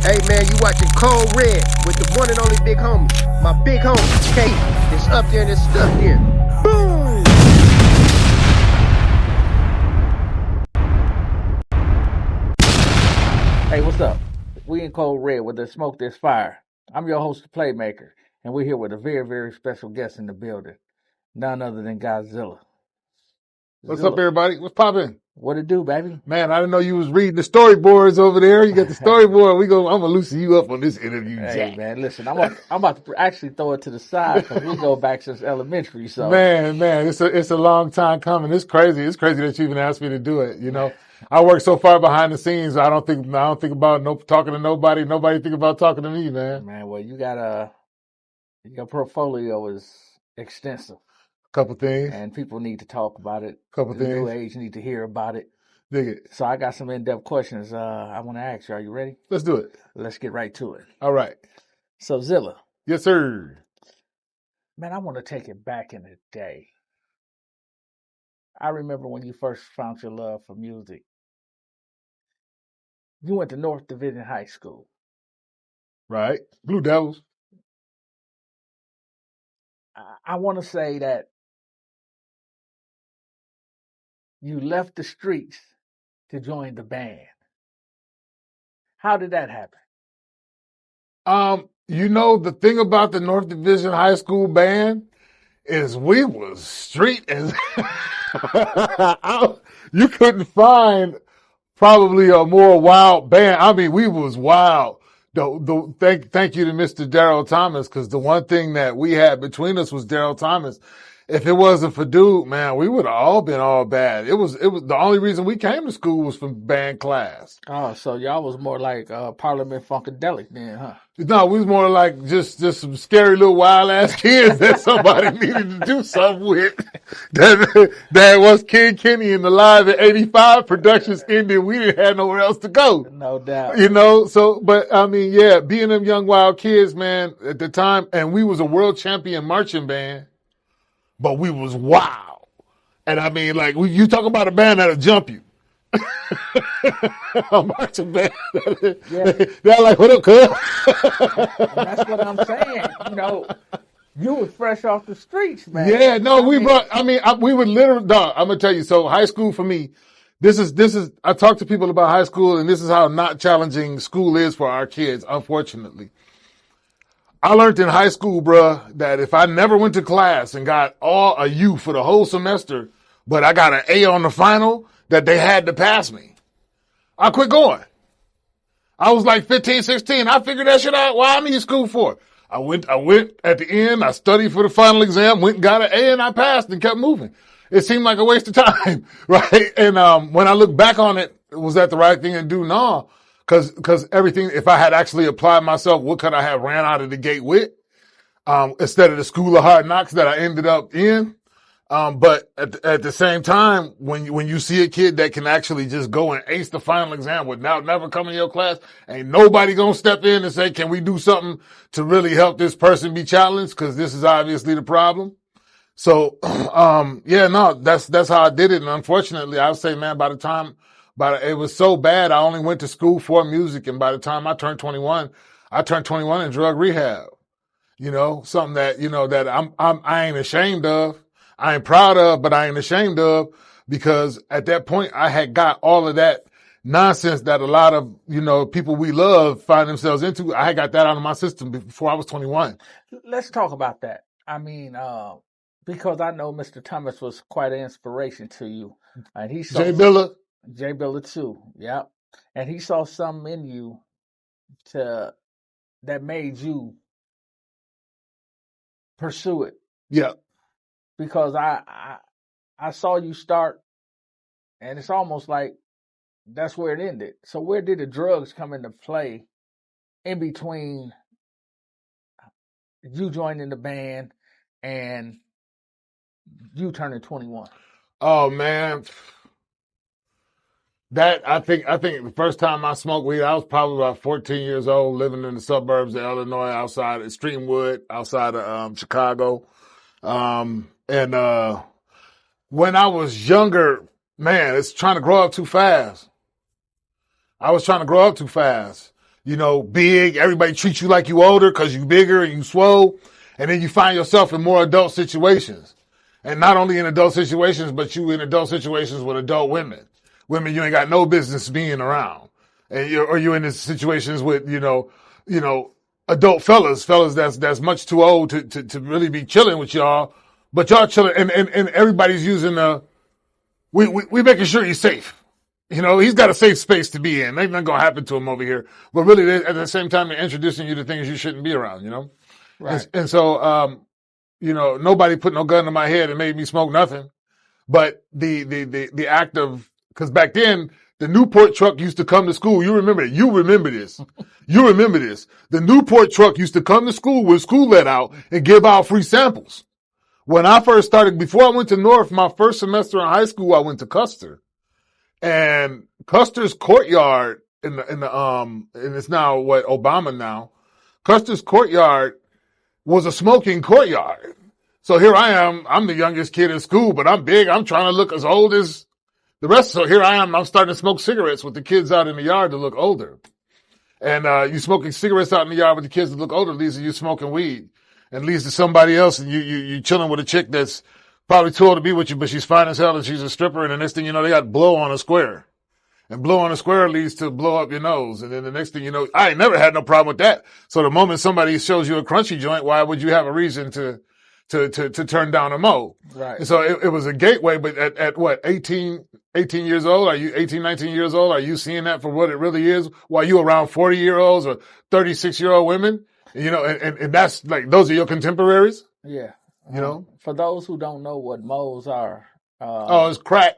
Hey man, you watching Cold Red with the one and only big homie. My big homie, K. It's up there and it's stuck there. Boom! Hey, what's up? We in Cold Red with the Smoke This Fire. I'm your host, ThePlaymaker, and we're here with a very, very special guest in the building. None other than Godxilla. What's up, everybody? What's poppin'? What it do, baby? Man, I didn't know you was reading the storyboards over there. You got the storyboard. I'm gonna loosen you up on this interview, Hey, Jack. man, listen, I'm about to actually throw it to the side because we go back since elementary. So, Man, it's a long time coming. It's crazy. It's crazy that you even asked me to do it. You know, I work so far behind the scenes. I don't think about talking to nobody. Nobody think about talking to me, man. Man, well, your portfolio is extensive. Couple things. And people need to talk about it. Couple the new things. age need to hear about it. Dig it. So I got some in-depth questions I want to ask you. Are you ready? Let's do it. Let's get right to it. All right. So Zilla. Yes, sir. Man, I want to take it back in the day. I remember when you first found your love for music. You went to North Division High School. Right. Blue Devils. I want to say that you left the streets to join the band. How did that happen? You know, the thing about the North Division High School band is we was street as you couldn't find probably a more wild band. I mean, we was wild. Thank you to Mr. Daryl Thomas, because the one thing that we had between us was Daryl Thomas. If it wasn't for dude, man, we would have all been all bad. It was the only reason we came to school was from band class. Oh, so y'all was more like Parliament Funkadelic then, huh? No, we was more like just some scary little wild ass kids that somebody needed to do something with. That was King Kenny and the Live at 85 productions ended. We didn't have nowhere else to go. No doubt. You know, so, but I mean, yeah, being them young wild kids, man, at the time, and we was a world champion marching band, but we was wild. And I mean, like, you talk about a band that'll jump you. A marching band. Yeah. They're like, what up, cuz? That's what I'm saying. You know, you was fresh off the streets, man. Yeah, no, we would literally, dog, I'm going to tell you. So high school for me, this is, I talk to people about high school, and this is how not challenging school is for our kids, unfortunately. I learned in high school, bruh, that if I never went to class and got a U for the whole semester, but I got an A on the final, that they had to pass me. I quit going. I was like 15, 16. I figured that shit out. Why I need school for? I went at the end. I studied for the final exam, went and got an A, and I passed and kept moving. It seemed like a waste of time, right? And when I look back on it, was that the right thing to do? No. Cause everything, if I had actually applied myself, what could I have ran out of the gate with? Instead of the school of hard knocks that I ended up in. But at the same time, when you see a kid that can actually just go and ace the final exam without never coming to your class, ain't nobody gonna step in and say, can we do something to really help this person be challenged? Cause this is obviously the problem. So, that's how I did it. And unfortunately, I would say, man, it was so bad. I only went to school for music. And by the time I turned 21 in drug rehab. You know, something that, you know, that I ain't ashamed of. I ain't proud of, but I ain't ashamed of, because at that point I had got all of that nonsense that a lot of, you know, people we love find themselves into. I had got that out of my system before I was 21. Let's talk about that. I mean, because I know Mr. Thomas was quite an inspiration to you. And he saw Jay Billa too. Yeah. And he saw something in you that made you pursue it. Yeah. Because I saw you start, and it's almost like that's where it ended. So where did the drugs come into play in between you joining the band and you turning 21? Oh man. I think the first time I smoked weed, I was probably about 14 years old, living in the suburbs of Illinois, outside of Streamwood, outside of Chicago. When I was younger, man, it's trying to grow up too fast. I was trying to grow up too fast. big. Everybody treats you like you older because you bigger and you swole. And then you find yourself in more adult situations. And not only in adult situations, but you in adult situations with adult women. Women you ain't got no business being around. And you're in these situations with, adult fellas that's much too old to really be chilling with y'all. But y'all chilling and everybody's using we making sure he's safe. He's got a safe space to be in. Ain't nothing gonna happen to him over here. But really, at the same time, they're introducing you to things you shouldn't be around. Right. And so, nobody put no gun to my head and made me smoke nothing. But the act of, because back then the Newport truck used to come to school. You remember it. You remember this. You remember this. The Newport truck used to come to school when school let out and give out free samples. When I first started, before I went to North, my first semester in high school, I went to Custer. And Custer's courtyard and it's now Obama now. Custer's courtyard was a smoking courtyard. So here I am. I'm the youngest kid in school, but I'm big. I'm trying to look as old as the rest. So here I am. I'm starting to smoke cigarettes with the kids out in the yard to look older. And you smoking cigarettes out in the yard with the kids that look older, leads to you smoking weed. And leads to somebody else, and you chilling with a chick that's probably too old to be with you, but she's fine as hell and she's a stripper. And the next thing you know, they got blow on a square. And blow on a square leads to blow up your nose. And then the next thing you know, I ain't never had no problem with that. So the moment somebody shows you a crunchy joint, why would you have a reason to turn down a mo? Right. And so it was a gateway, but at what, 18 years old? Are you 18, 19 years old? Are you seeing that for what it really is? While you around 40-year-olds or 36-year-old women? And that's like, those are your contemporaries? Yeah. For those who don't know what moles are. It's crack.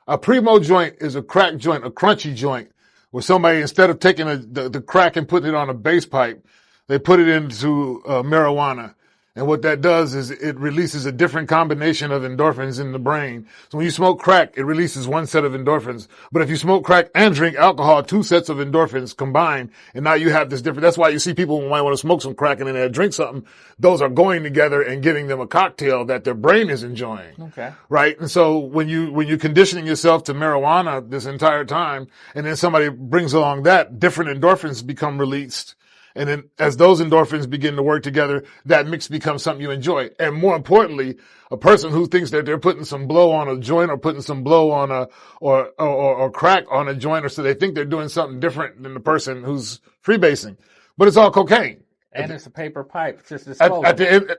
A primo joint is a crack joint, a crunchy joint, where somebody, instead of taking the crack and putting it on a base pipe, they put it into marijuana. And what that does is it releases a different combination of endorphins in the brain. So when you smoke crack, it releases one set of endorphins. But if you smoke crack and drink alcohol, two sets of endorphins combine. And now you have this different, that's why you see people who might want to smoke some crack and then they drink something. Those are going together and giving them a cocktail that their brain is enjoying. Okay. Right? And so when you're conditioning yourself to marijuana this entire time, and then somebody brings along that, different endorphins become released. And then as those endorphins begin to work together, that mix becomes something you enjoy. And more importantly, a person who thinks that they're putting some blow on a joint or putting some blow on or crack on a joint, or so they think they're doing something different than the person who's freebasing. But it's all cocaine. And it's a paper pipe. It's just disposable. At the end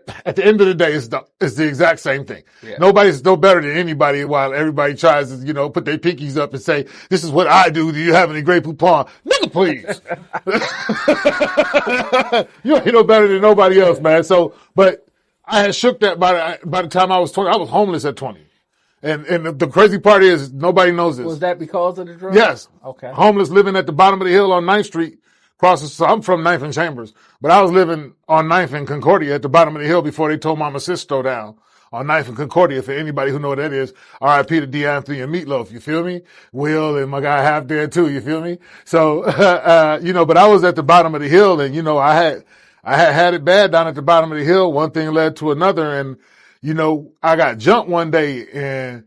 of the day, it's the exact same thing. Yeah. Nobody's no better than anybody while everybody tries to, put their pinkies up and say, this is what I do. Do you have any Grey Poupon? Nigga, please. You ain't no better than nobody else, man. So, but I had shook that by the time I was 20. I was homeless at 20. And the crazy part is nobody knows this. Was that because of the drugs? Yes. Okay. Homeless, living at the bottom of the hill on 9th Street. So I'm from 9th and Chambers, but I was living on 9th and Concordia at the bottom of the hill before they tore Mama Sisto down on 9th and Concordia. For anybody who know what that is, R.I.P. to D. Anthony and Meatloaf, you feel me? Will and my guy Half there too, you feel me? So, but I was at the bottom of the hill and, I had it bad down at the bottom of the hill. One thing led to another and, I got jumped one day and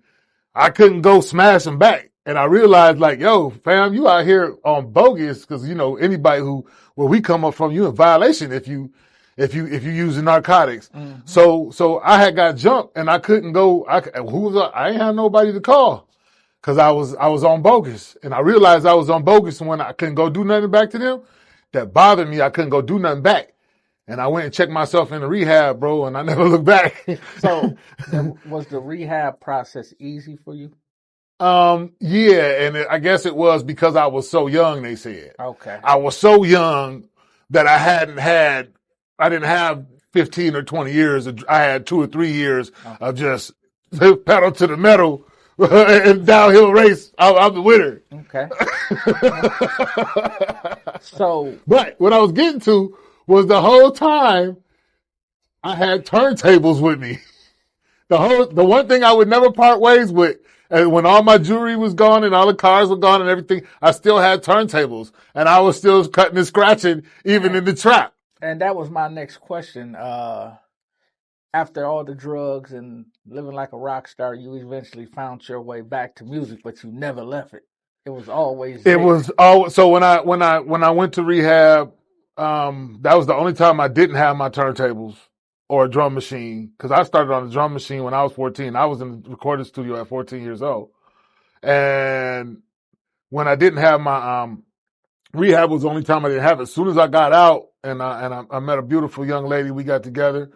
I couldn't go smash them back. And I realized like, yo, fam, you out here on bogus because, anybody where we come up from, you in violation if you using narcotics. Mm-hmm. So I had got jumped and I couldn't go. I ain't have nobody to call because I was on bogus. And I realized I was on bogus and when I couldn't go do nothing back to them, that bothered me. I couldn't go do nothing back. And I went and checked myself in the rehab, bro, and I never looked back. So was the rehab process easy for you? Yeah, and I guess it was because I was so young, they said. Okay. I was so young that I didn't have 15 or 20 years. I had 2 or 3 years of just pedal to the metal and downhill race. I'm the winner. Okay. But what I was getting to was the whole time I had turntables with me. The one thing I would never part ways with, and when all my jewelry was gone and all the cars were gone and everything, I still had turntables and I was still cutting and scratching even in the trap. And that was my next question. After all the drugs and living like a rock star, you eventually found your way back to music, but you never left it. It was always It there. was all so when I went to rehab, that was the only time I didn't have my turntables or a drum machine because I started on a drum machine when I was 14. I was in the recording studio at 14 years old, and when I didn't have my rehab was the only time I didn't have it. As soon as I got out and I met a beautiful young lady, we got together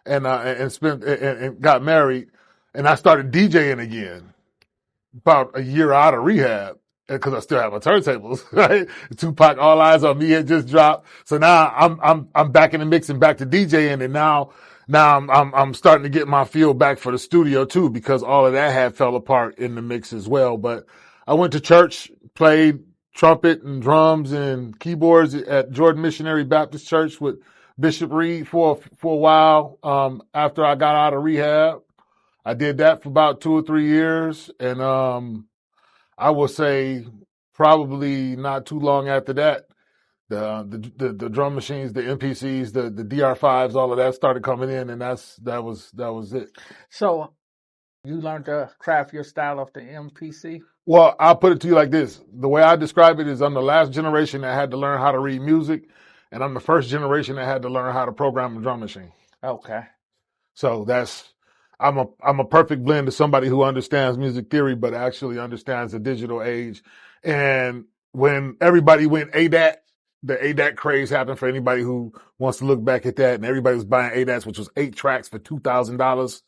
and spent and got married, and I started DJing again about a year out of rehab because I still have my turntables. Right, Tupac, All Eyes on Me had just dropped, so now I'm back in the mix and back to DJing, and now I'm starting to get my feel back for the studio too because all of that had fell apart in the mix as well. But I went to church, played trumpet and drums and keyboards at Jordan Missionary Baptist Church with Bishop Reed for a while after I got out of rehab. I did that for about 2 or 3 years, and I will say probably not too long after that, the drum machines, the MPCs, the DR5s, all of that started coming in, and that was it. So you learned to craft your style off the MPC? Well, I'll put it to you like this. The way I describe it is I'm the last generation that had to learn how to read music, and I'm the first generation that had to learn how to program a drum machine. Okay. So I'm a perfect blend of somebody who understands music theory, but actually understands the digital age. And when everybody went ADAT, the ADAT craze happened for anybody who wants to look back at that. And everybody was buying ADATs, which was 8 tracks for $2,000.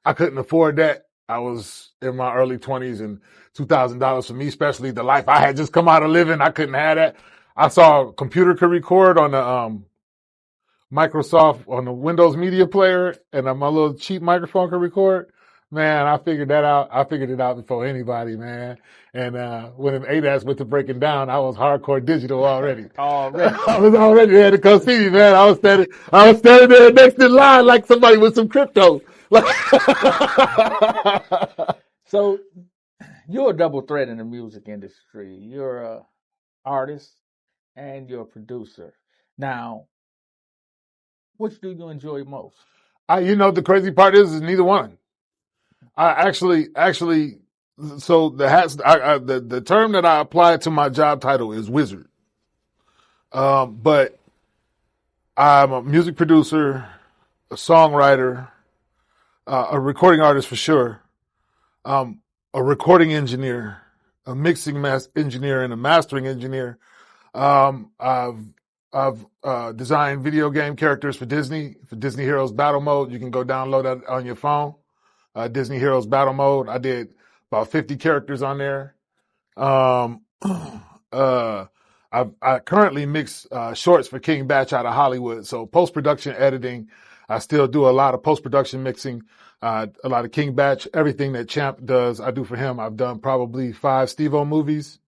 I couldn't afford that. I was in my early 20s, and $2,000 for me, especially the life I had just come out of living, I couldn't have that. I saw a computer could record on the Microsoft on the Windows Media Player, and my little cheap microphone can record. Man, I figured that out. I figured it out before anybody, man. And when an ADAS went to breaking down, I was hardcore digital already. Already. I was already there to come see me, man. I was standing there next in line like somebody with some crypto. So you're a double threat in the music industry. You're a artist and you're a producer. Now, which do you enjoy most? The crazy part is neither one. I actually, so the term that I apply to my job title is wizard. But I'm a music producer, a songwriter, a recording artist for sure, a recording engineer, a mixing engineer, and a mastering engineer. I've designed video game characters for Disney Heroes Battle Mode. You can go download that on your phone. Disney Heroes Battle Mode. I did about 50 characters on there. I currently mix shorts for King Batch out of Hollywood. So post-production editing, I still do a lot of post-production mixing, a lot of King Batch, everything that Champ does, I do for him. I've done probably 5 Steve-O movies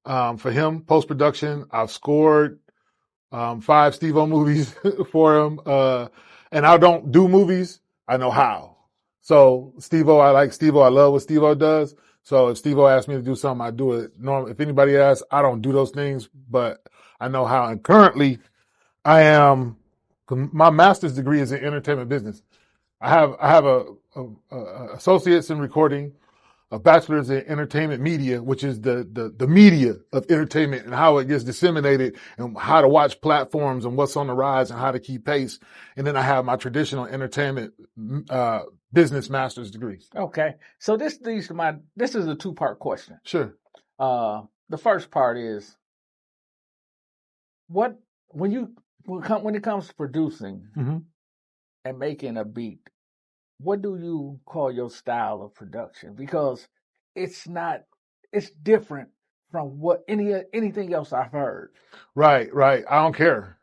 for him. Post-production, I've scored 5 Steve-O movies for him. And I don't do movies. I know how. So Steve-O, I like Steve-O. I love what Steve-O does. So if Steve-O asks me to do something, I do it. If anybody asks, I don't do those things, but I know how. And currently, my master's degree is in entertainment business. I have a associate's in recording, a bachelor's in entertainment media, which is the media of entertainment and how it gets disseminated and how to watch platforms and what's on the rise and how to keep pace. And then I have my traditional entertainment business master's degree. Okay. So this is a 2-part question. Sure. The first part is when it comes to producing and making a beat, what do you call your style of production? Because it's different from what anything else I've heard. Right. I don't care.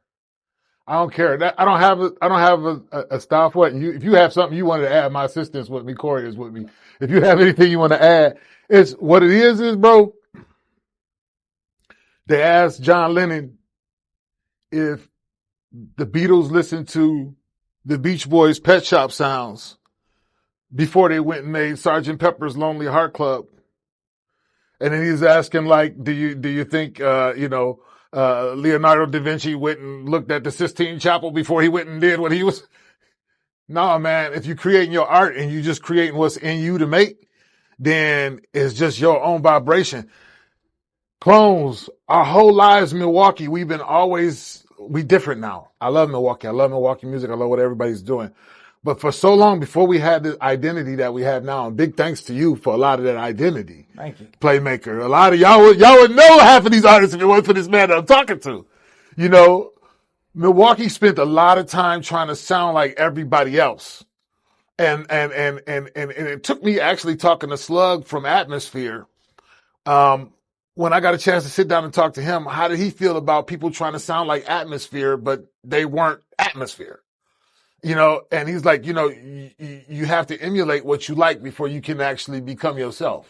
I don't have a style for it. And if you have something you wanted to add, my assistant's with me, Corey is with me. If you have anything you want to add, it's what it is, bro. They asked John Lennon if the Beatles listened to the Beach Boys' Pet Shop sounds before they went and made Sgt. Pepper's Lonely Heart Club. And then he's asking, like, do you think, Leonardo da Vinci went and looked at the Sistine Chapel before he went and did what he was? No, man, if you're creating your art and you're just creating what's in you to make, then it's just your own vibration. Clones, our whole lives in Milwaukee, we different now. I love Milwaukee. I love Milwaukee music. I love what everybody's doing. But for so long, before we had the identity that we have now, and big thanks to you for a lot of that identity. Thank you. Playmaker. A lot of y'all would know half of these artists if it wasn't for this man that I'm talking to. You know, Milwaukee spent a lot of time trying to sound like everybody else. And it took me actually talking to Slug from Atmosphere. When I got a chance to sit down and talk to him, how did he feel about people trying to sound like Atmosphere, but they weren't Atmosphere? You know, and he's like, you know, you have to emulate what you like before you can actually become yourself.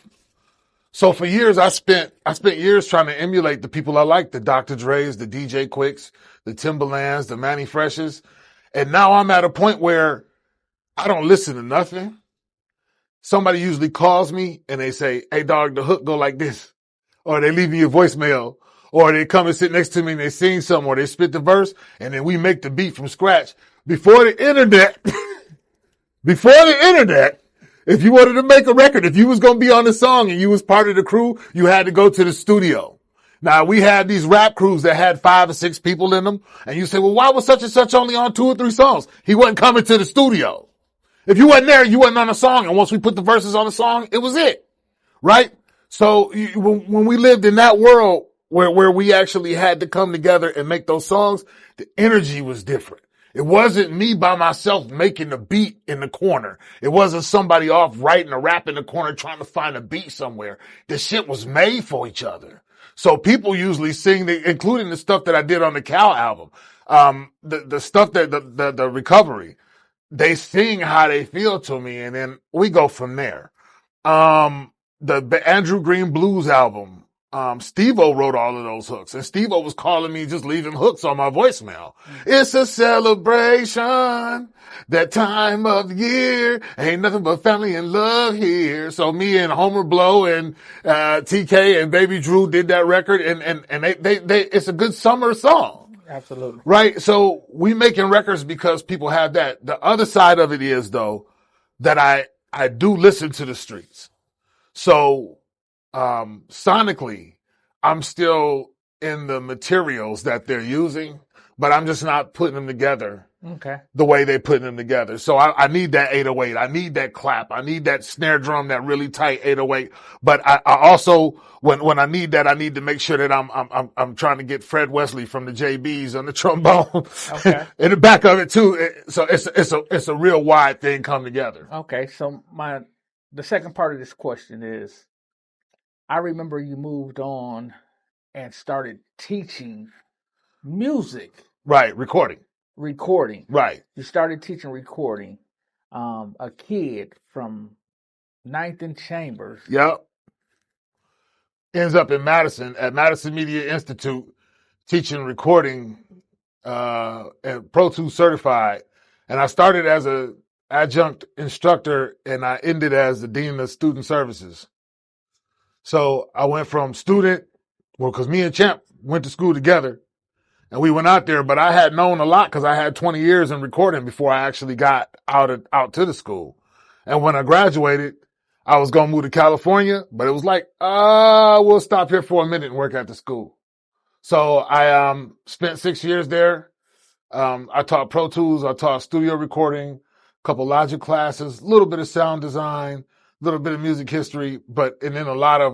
So for years, I spent years trying to emulate the people I like, the Dr. Dre's, the DJ Quicks, the Timberlands, the Manny Freshes. And now I'm at a point where I don't listen to nothing. Somebody usually calls me and they say, hey dog, the hook go like this. Or they leave me a voicemail, or they come and sit next to me and they sing something, or they spit the verse, and then we make the beat from scratch. Before the internet, if you wanted to make a record, if you was going to be on the song and you was part of the crew, you had to go to the studio. Now, we had these rap crews that had 5 or 6 people in them, and you say, well, why was such and such only on 2 or 3 songs? He wasn't coming to the studio. If you wasn't there, you wasn't on a song, and once we put the verses on the song, it was it, right? So when we lived in that world where we actually had to come together and make those songs, the energy was different. It wasn't me by myself making the beat in the corner. It wasn't somebody off writing a rap in the corner trying to find a beat somewhere. The shit was made for each other. So people usually sing, including the stuff that I did on the Cow album, the stuff that the recovery, they sing how they feel to me, and then we go from there. The Andrew Green Blues album, Steve-O wrote all of those hooks, and Steve-O was calling me, just leaving hooks on my voicemail. It's a celebration, that time of year, ain't nothing but family and love here. So me and Homer Blow and TK and Baby Drew did that record, and they it's a good summer song. Absolutely. Right? So we making records because people have that. The other side of it is, though, that I do listen to the streets. So, sonically, I'm still in the materials that they're using, but I'm just not putting them together the way they're putting them together. So I need that 808. I need that clap. I need that snare drum, that really tight 808. But I also, when I need that, I need to make sure that I'm trying to get Fred Wesley from the JBs on the trombone in the back of it too. So it's a real wide thing come together. Okay. So the second part of this question is, I remember you moved on and started teaching music. Right, recording. Right. You started teaching recording. A kid from 9th and Chambers. Yep. Ends up in Madison, at Madison Media Institute, teaching recording, and Pro Tools certified. And I started as a adjunct instructor, and I ended as the dean of student services. So I went from student, because me and Champ went to school together, and we went out there, but I had known a lot because I had 20 years in recording before I actually got out to the school. And when I graduated, I was going to move to California, but it was like, we'll stop here for a minute and work at the school. So I spent 6 years there. I taught Pro Tools, I taught studio recording, a couple Logic classes, a little bit of sound design, a little bit of music history, and then a lot of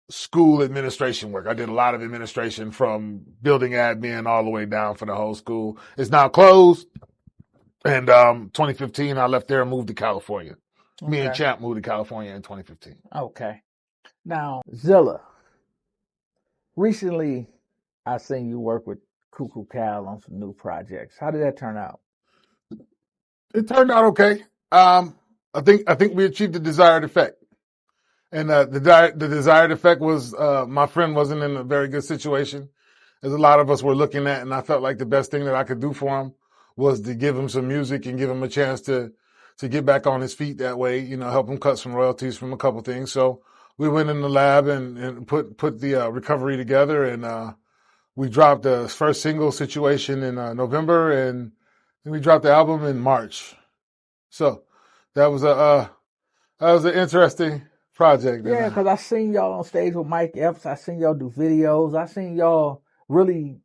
school administration work. I did a lot of administration from building admin all the way down for the whole school. It's now closed. And 2015, I left there and moved to California. Me and Champ moved to California in 2015. Okay. Now, Zilla, recently I seen you work with Cuckoo Cow on some new projects. How did that turn out? It turned out okay. I think we achieved the desired effect. And the desired effect was my friend wasn't in a very good situation, as a lot of us were looking at, and I felt like the best thing that I could do for him was to give him some music and give him a chance to get back on his feet that way, help him cut some royalties from a couple things. So we went in the lab and put the recovery together, and we dropped the first single, Situation, in November, and then we dropped the album in March. So that was That was an interesting project. Yeah, because I seen y'all on stage with Mike Epps. I seen y'all do videos. I seen y'all really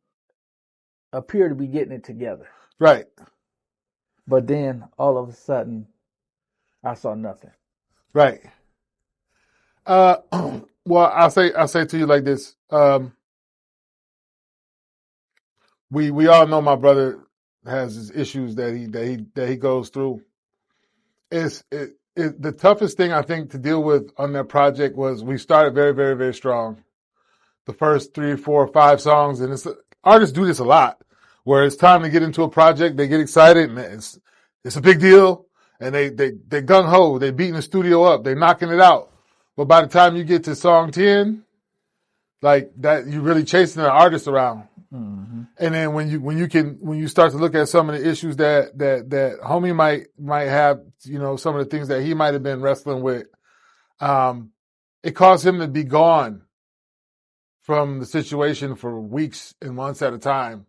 appear to be getting it together. Right. But then all of a sudden, I saw nothing. Right. Well, I'll say to you like this. We all know my brother has his issues that he goes through. The toughest thing I think to deal with on that project was we started very, very, very strong. The first 3, 4, 5 songs, and artists do this a lot, where it's time to get into a project, they get excited, and it's a big deal, and they gung ho, they beating the studio up, they knocking it out. But by the time you get to song 10, like that, you're really chasing the artist around. Mm-hmm. And then when you start to look at some of the issues that homie might have, some of the things that he might have been wrestling with, it caused him to be gone from the situation for weeks and months at a time.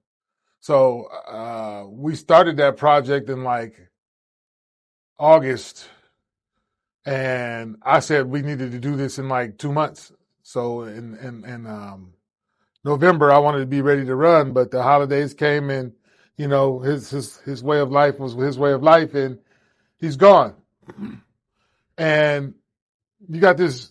So we started that project in like August, and I said we needed to do this in like 2 months. So in November, I wanted to be ready to run, but the holidays came, and his way of life was his way of life, and he's gone. And you got this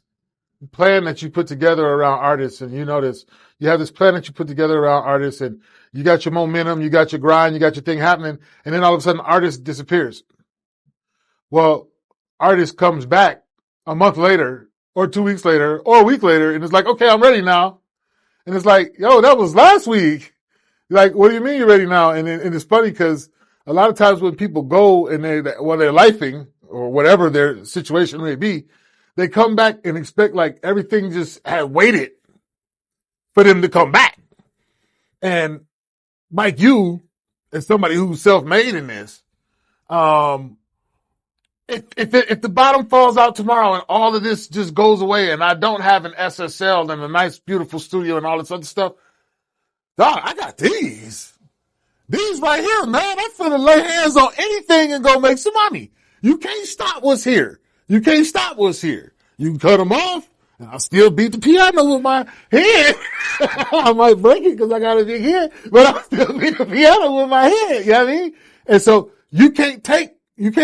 plan that you put together around artists, and you have this plan that you put together around artists, and you got your momentum, you got your grind, you got your thing happening, and then all of a sudden artist disappears. Well, artist comes back a month later or 2 weeks later or a week later, and it's like, okay, I'm ready now. And it's like, yo, that was last week. Like, what do you mean you're ready now? And it's funny because a lot of times when people go and they're lifing or whatever their situation may be, they come back and expect like everything just had waited for them to come back. And Mike, you, as somebody who's self-made in this, if the bottom falls out tomorrow and all of this just goes away and I don't have an SSL and a nice, beautiful studio and all this other stuff, dog, I got these. These right here, man. I'm finna lay hands on anything and go make some money. You can't stop what's here. You can't stop what's here. You can cut them off, and I'll still beat the piano with my head. I might break it because I got a big head, but I'll still beat the piano with my head. You know what I mean? And so you can't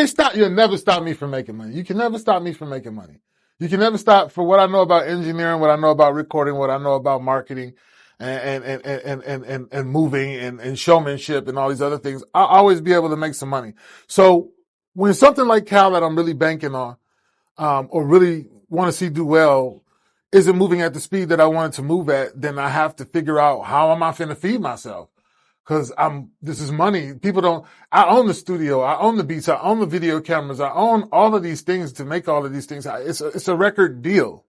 stop. You'll never stop me from making money. You can never stop me from making money. You can never stop for what I know about engineering, what I know about recording, what I know about marketing and moving and showmanship and all these other things. I'll always be able to make some money. So when something like Cal that I'm really banking on, or really want to see do well isn't moving at the speed that I want it to move at, then I have to figure out how am I finna feed myself? Cause this is money. I own the studio. I own the beats. I own the video cameras. I own all of these things to make all of these things. It's a record deal.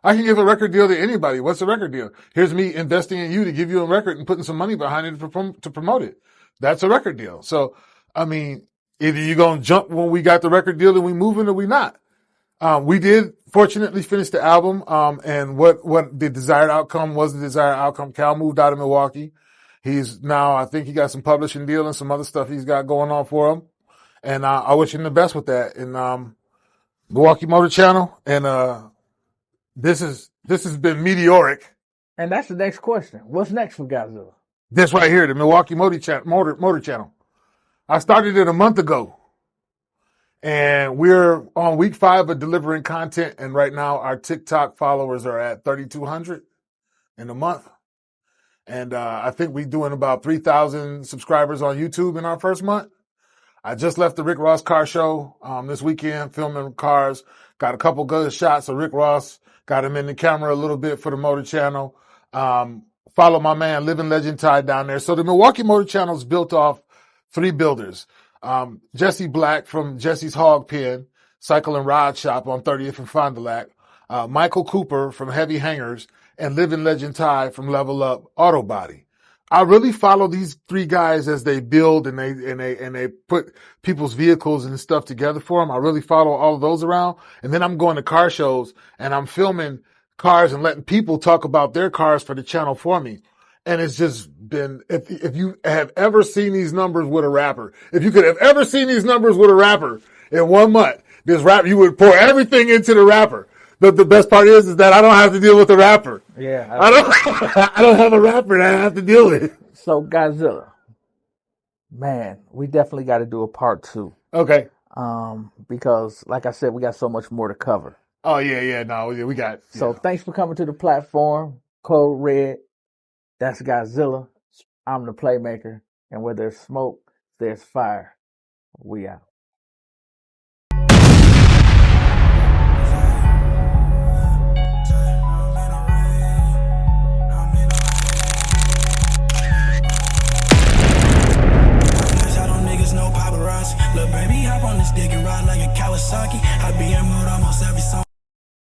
I can give a record deal to anybody. What's a record deal? Here's me investing in you to give you a record and putting some money behind it to promote it. That's a record deal. So, I mean, either you're going to jump when we got the record deal and we moving or we not. We did fortunately finish the album. And what the desired outcome was the desired outcome. Cal moved out of Milwaukee. He's now, I think he got some publishing deal and some other stuff he's got going on for him. And, I wish him the best with that. And, Milwaukee Motor Channel. And, this has been meteoric. And that's the next question. What's next for Godxilla? This right here, the Milwaukee Motor Channel. I started it a month ago. And we're on week 5 of delivering content. And right now our TikTok followers are at 3,200 in a month. And I think we're doing about 3,000 subscribers on YouTube in our first month. I just left the Rick Ross car show this weekend, filming cars. Got a couple good shots of Rick Ross. Got him in the camera a little bit for the Motor Channel. Follow my man, Living Legend Ty, down there. So the Milwaukee Motor Channel is built off 3 builders. Jesse Black from Jesse's Hog Pen, Cycle and Rod Shop on 30th and Fond du Lac. Michael Cooper from Heavy Hangers, and Living Legend Ty from Level Up Auto Body. I really follow these 3 guys as they build and they put people's vehicles and stuff together for them. I really follow all of those around. And then I'm going to car shows and I'm filming cars and letting people talk about their cars for the channel for me. And it's just been, if you have ever seen these numbers with a rapper, if you could have ever seen these numbers with a rapper in 1 month, This rap, you would pour everything into the rapper. The best part is that I don't have to deal with the rapper. Yeah. I don't have a rapper that I have to deal with. So Godzilla, man, we definitely got to do a part 2. Okay. Because like I said, we got so much more to cover. Oh yeah, no, yeah, we got. Yeah. So thanks for coming to the platform. Code Red, that's Godzilla. I'm the Playmaker, and where there's smoke, there's fire. We out.